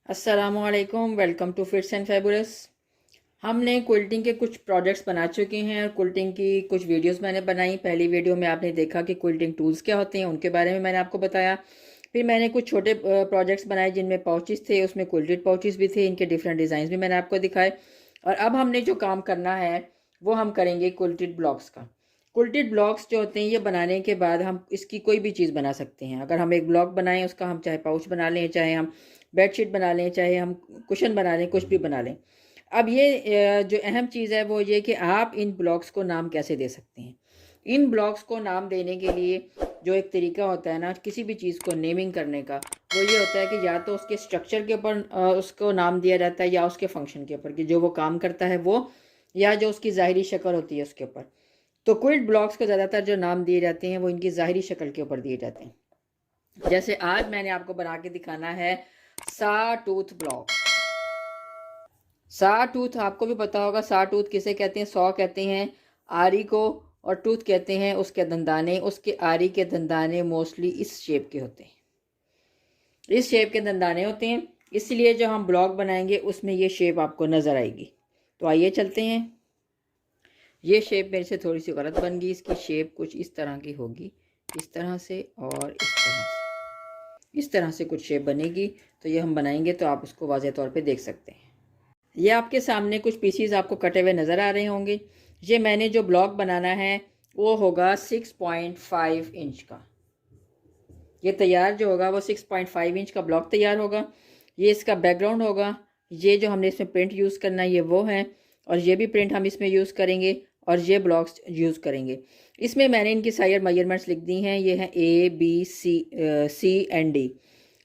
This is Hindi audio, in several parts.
अस्सलामुअलैकुम, welcome to Fits and Fabulous. हमने क्विल्टिंग के कुछ प्रोजेक्ट्स बना चुके हैं और क्विल्टिंग की कुछ वीडियोस मैंने बनाई। पहली वीडियो में आपने देखा कि क्विल्टिंग टूल्स क्या होते हैं, उनके बारे में मैंने आपको बताया। फिर मैंने कुछ छोटे प्रोजेक्ट्स बनाए जिनमें पाउचेस थे, उसमें क्विल्टेड पाउचेस भी थे, इनके डिफरेंट डिज़ाइन भी मैंने आपको दिखाए। और अब हमने जो काम करना है वो हम करेंगे क्विल्टेड ब्लॉक्स का। क्विल्टेड ब्लॉक्स जो होते हैं ये बनाने के बाद हम इसकी कोई भी चीज़ बना सकते हैं। अगर हम एक ब्लॉक बनाएं, उसका हम चाहे पाउच बना लें, चाहे हम बेडशीट बना लें, चाहे हम कुशन बना लें, कुछ भी बना लें। अब ये जो अहम चीज़ है वो ये कि आप इन ब्लॉक्स को नाम कैसे दे सकते हैं। इन ब्लॉक्स को नाम देने के लिए जो एक तरीका होता है ना किसी भी चीज़ को नेमिंग करने का, वो ये होता है कि या तो उसके स्ट्रक्चर के ऊपर उसको नाम दिया जाता है या उसके फंक्शन के ऊपर कि जो वो काम करता है वो, या जो उसकी ज़ाहिरी शक्ल होती है उसके ऊपर। तो क्विल्ट ब्लॉक्स को ज़्यादातर जो नाम दिए जाते हैं वो इनकी ज़ाहिरी शक्ल के ऊपर दिए जाते हैं। जैसे आज मैंने आपको बना के दिखाना है सा टूथ ब्लॉक। सा टूथ आपको भी पता होगा, सा टूथ किसे कहते हैं? सौ कहते हैं आरी को, और टूथ कहते हैं उसके दंदाने। उसके आरी के दंदाने मोस्टली इस शेप के होते हैं, इस शेप के दंदाने होते हैं, इसलिए जो हम ब्लॉक बनाएंगे उसमें ये शेप आपको नज़र आएगी। तो आइए चलते हैं। ये शेप मेरे से थोड़ी सी गलत बन गई, इसकी शेप कुछ इस तरह की होगी, इस तरह से और इस तरह से, इस तरह से कुछ शेप बनेगी। तो ये हम बनाएंगे तो आप उसको वाज़ेह तौर पे देख सकते हैं। ये आपके सामने कुछ पीसीज आपको कटे हुए नज़र आ रहे होंगे। ये मैंने जो ब्लॉक बनाना है वो होगा 6.5 इंच का। ये तैयार जो होगा वो 6.5 इंच का ब्लॉक तैयार होगा। ये इसका बैकग्राउंड होगा। ये जो हमने इसमें प्रिंट यूज़ करना है ये वो है, और ये भी प्रिंट हम इसमें यूज़ करेंगे और ये ब्लॉक्स यूज़ करेंगे। इसमें मैंने इनकी साइड मेजरमेंट्स लिख दी हैं। ये हैं A B C and D।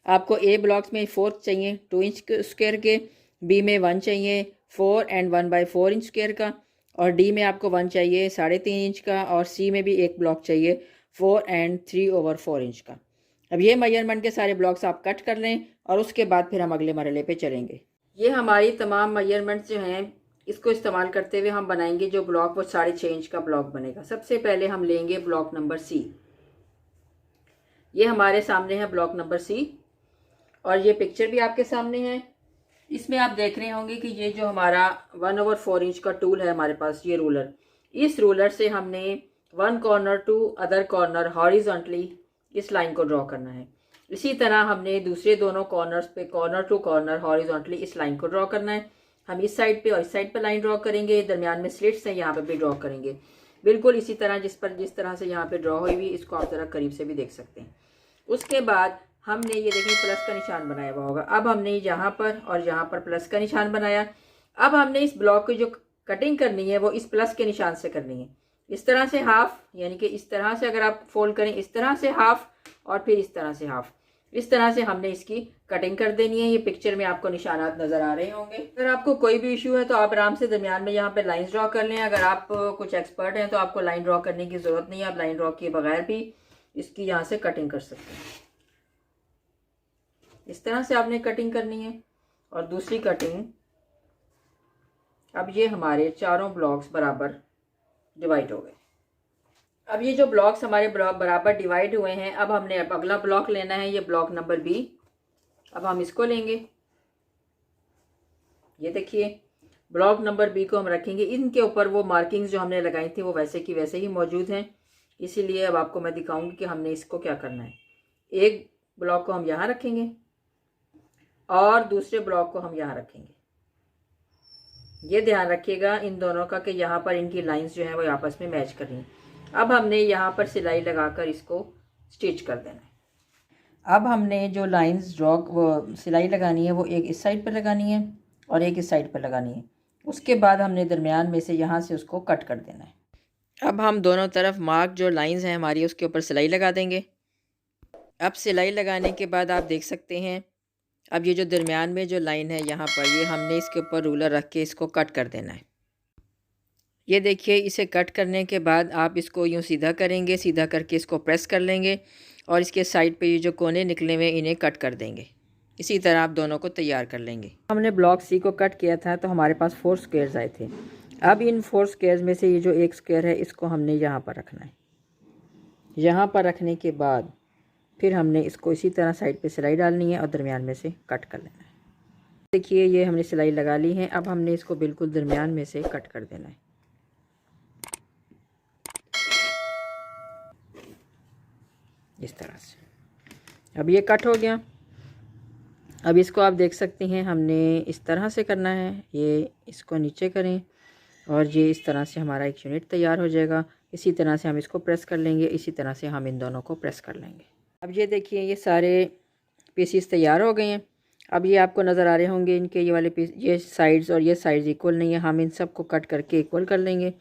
आपको ए ब्लॉक्स में 4 चाहिए 2 इंच स्क्वायर के, बी में 1 चाहिए 4 एंड 1/4 इंच स्क्वायर का, और डी में आपको 1 चाहिए 3.5 इंच का, और सी में भी एक ब्लॉक चाहिए 4 एंड 3/4 इंच का। अब ये मेजरमेंट के सारे ब्लॉक्स आप कट कर लें और उसके बाद फिर हम अगले मरहले पे चलेंगे। ये हमारी तमाम मेजरमेंट्स जो हैं इसको इस्तेमाल करते हुए हम बनाएंगे जो ब्लॉक, वो 6.5 इंच का ब्लॉक बनेगा। सबसे पहले हम लेंगे ब्लॉक नंबर सी। ये हमारे सामने है ब्लॉक नंबर सी, और ये पिक्चर भी आपके सामने है। इसमें आप देख रहे होंगे कि ये जो हमारा 1/4 इंच का टूल है हमारे पास, ये रूलर, इस रूलर से हमने 1 corner to other corner horizontally इस लाइन को ड्रॉ करना है। इसी तरह हमने दूसरे दोनों कॉर्नर्स पे कॉर्नर टू कॉर्नर हॉरिजॉन्टली इस लाइन को ड्रॉ करना है। हम इस साइड पे और इस साइड पे लाइन ड्रॉ करेंगे, दरमियान में स्लिट्स हैं, यहाँ पे भी ड्रॉ करेंगे बिल्कुल इसी तरह जिस तरह से यहाँ पे ड्रॉ हुई हुई। इसको आप जरा करीब से भी देख सकते हैं। उसके बाद हमने ये देखिए प्लस का निशान बनाया हुआ होगा। अब हमने यहाँ पर और यहाँ पर प्लस का निशान बनाया। अब हमने इस ब्लॉक की जो कटिंग करनी है वो इस प्लस के निशान से करनी है। इस तरह से हाफ, यानी कि इस तरह से अगर आप फोल्ड करें, इस तरह से हाफ और फिर इस तरह से हाफ, इस तरह से हमने इसकी कटिंग कर देनी है। ये पिक्चर में आपको निशानात नजर आ रहे होंगे। अगर आपको कोई भी इशू है तो आप आराम से दरमियान में यहाँ पे लाइंस ड्रॉ कर लें। अगर आप कुछ एक्सपर्ट हैं तो आपको लाइन ड्रॉ करने की जरूरत नहीं है, आप लाइन ड्रॉ किए बगैर भी इसकी यहाँ से कटिंग कर सकते हैं। इस तरह से आपने कटिंग करनी है। और दूसरी कटिंग, अब ये हमारे चारों ब्लॉक्स बराबर डिवाइड हो गए। अब ये जो ब्लॉक्स हमारे बराबर डिवाइड हुए हैं, अब हमने अगला ब्लॉक लेना है, ये ब्लॉक नंबर बी। अब हम इसको लेंगे, ये देखिए ब्लॉक नंबर बी को हम रखेंगे। इनके ऊपर वो मार्किंग्स जो हमने लगाई थी वो वैसे की वैसे ही मौजूद हैं, इसीलिए अब आपको मैं दिखाऊंगी कि हमने इसको क्या करना है। एक ब्लॉक को हम यहाँ रखेंगे और दूसरे ब्लॉक को हम यहाँ रखेंगे। ये ध्यान रखिएगा इन दोनों का कि यहाँ पर इनकी लाइंस जो हैं वो आपस में मैच करनी है। अब हमने यहाँ पर सिलाई लगाकर इसको स्टिच कर देना है। अब हमने जो लाइंस ड्रॉ वो सिलाई लगानी है वो एक इस साइड पर लगानी है और एक इस साइड पर लगानी है। उसके बाद हमने दरमियान में से यहाँ से उसको कट कर देना है। अब हम दोनों तरफ मार्क जो लाइंस हैं हमारी उसके ऊपर सिलाई लगा देंगे। अब सिलाई लगाने के बाद आप देख सकते हैं, अब ये जो दरमियान में जो लाइन है यहाँ पर, ये हमने इसके ऊपर रूलर रख के इसको कट कर देना है। ये देखिए, इसे कट करने के बाद आप इसको यूँ सीधा करेंगे, सीधा करके इसको प्रेस कर लेंगे और इसके साइड पे ये जो कोने निकले हुए इन्हें कट कर देंगे। इसी तरह आप दोनों को तैयार कर लेंगे। हमने ब्लॉक सी को कट किया था तो हमारे पास 4 स्क्वायर्स आए थे। अब इन 4 स्क्वायर्स में से ये जो एक स्क्वायर है इसको हमने यहाँ पर रखना है। यहाँ पर रखने के बाद फिर हमने इसको इसी तरह साइड पे सिलाई डालनी है और दरमियान में से कट कर लेना है। देखिए ये हमने सिलाई लगा ली है। अब हमने इसको बिल्कुल दरमियान में से कट कर देना है, इस तरह से। अब ये कट हो गया। अब इसको आप देख सकते हैं हमने इस तरह से करना है, ये इसको नीचे करें और ये इस तरह से हमारा एक यूनिट तैयार हो जाएगा। इसी तरह से हम इसको प्रेस कर लेंगे, इसी तरह से हम इन दोनों को प्रेस कर लेंगे। अब ये देखिए ये सारे पीसीस तैयार हो गए हैं। अब ये आपको नज़र आ रहे होंगे इनके ये वाले पीस, ये साइड्स और ये साइड्स इक्वल नहीं है, हम इन सब को कट करके इक्वल कर लेंगे।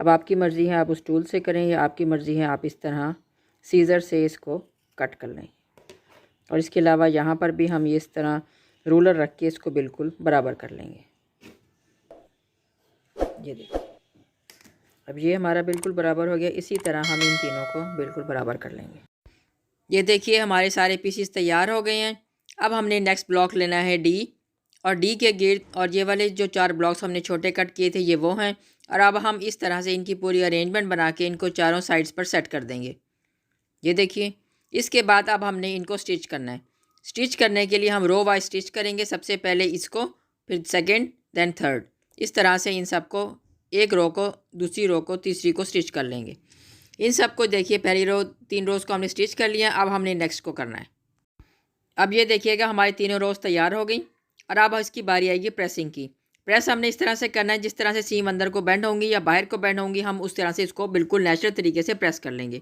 अब आपकी मर्ज़ी है आप उस टूल से करें या आपकी मर्ज़ी है आप इस तरह सीज़र से इसको कट कर लें। और इसके अलावा यहाँ पर भी हम ये इस तरह रूलर रख के इसको बिल्कुल बराबर कर लेंगे। ये देखिए अब ये हमारा बिल्कुल बराबर हो गया। इसी तरह हम इन तीनों को बिल्कुल बराबर कर लेंगे। ये देखिए हमारे सारे पीसीस तैयार हो गए हैं। अब हमने नेक्स्ट ब्लॉक लेना है डी, और डी के गिर्द और ये वाले जो 4 ब्लॉक्स हमने छोटे कट किए थे ये वो हैं। और अब हम इस तरह से इनकी पूरी अरेंजमेंट बना के इनको चारों साइड्स पर सेट कर देंगे। ये देखिए इसके बाद अब हमने इनको स्टिच करना है। स्टिच करने के लिए हम रो वाइज स्टिच करेंगे। सबसे पहले इसको, फिर सेकंड, देन थर्ड, इस तरह से इन सबको, एक रो को, दूसरी रो को, तीसरी को स्टिच कर लेंगे। इन सब को देखिए पहली रो 3 रोज़ को हमने स्टिच कर लिया। अब हमने नेक्स्ट को करना है। अब ये देखिएगा हमारी तीनों रोज़ तैयार हो गई और अब इसकी बारी आएगी प्रेसिंग की। प्रेस हमने इस तरह से करना है जिस तरह से सीम अंदर को बेंड होंगी या बाहर को बेंड होंगी, हम उस तरह से इसको बिल्कुल नेचुरल तरीके से प्रेस कर लेंगे।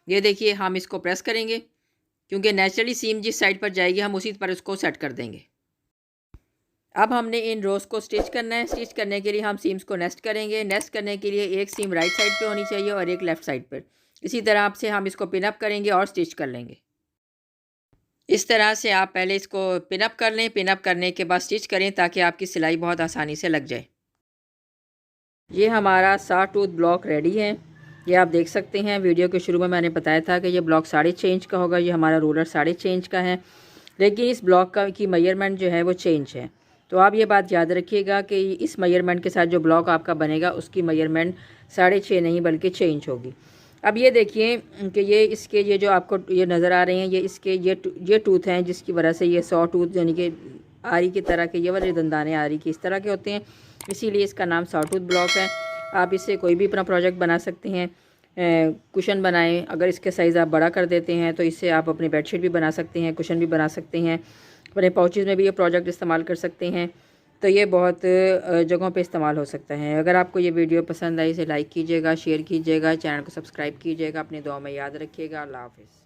ये देखिए हम इसको प्रेस करेंगे क्योंकि नेचुरली सीम जिस साइड पर जाएगी हम उसी पर उसको सेट कर देंगे। अब हमने इन रोज़ को स्टिच करना है। स्टिच करने के लिए हम सीम्स को नेस्ट करेंगे। नेस्ट करने के लिए एक सीम राइट साइड पे होनी चाहिए और एक लेफ़्ट साइड पर। इसी तरह से हम इसको पिन अप करेंगे और स्टिच कर लेंगे। इस तरह से आप पहले इसको पिन अप कर लें। पिन अप करने के बाद स्टिच करें ताकि आपकी सिलाई बहुत आसानी से लग जाए। ये हमारा 7 टूथ ब्लॉक रेडी है। ये आप देख सकते हैं, वीडियो के शुरू में मैंने बताया था कि ये ब्लॉक 6.5 इंच का होगा। ये हमारा रूलर 6.5 इंच का है, लेकिन इस ब्लॉक की मेजरमेंट जो है वो चेंज है। तो आप ये बात याद रखिएगा कि इस मेजरमेंट के साथ जो ब्लॉक आपका बनेगा उसकी मेजरमेंट 6.5 नहीं बल्कि 6 इंच होगी। अब ये देखिए कि ये इसके ये जो आपको ये नज़र आ रहे हैं, ये इसके ये टूथ हैं जिसकी वजह से ये 100 टूथ यानी कि आरी की तरह के, ये वाले दंदाने आरी के इस तरह के होते हैं, इसीलिए इसका नाम 100 टूथ ब्लॉक है। आप इससे कोई भी अपना प्रोजेक्ट बना सकते हैं। कुशन बनाएं, अगर इसके साइज़ आप बड़ा कर देते हैं तो इससे आप अपनी बेडशीट भी बना सकते हैं, कुशन भी बना सकते हैं, अपने पाउचेज़ में भी ये प्रोजेक्ट इस्तेमाल कर सकते हैं। तो ये बहुत जगहों पे इस्तेमाल हो सकता है। अगर आपको ये वीडियो पसंद आई इसे लाइक कीजिएगा, शेयर कीजिएगा, चैनल को सब्सक्राइब कीजिएगा, अपनी दुआ में याद रखिएगा। अल्लाह हाफ़िज़।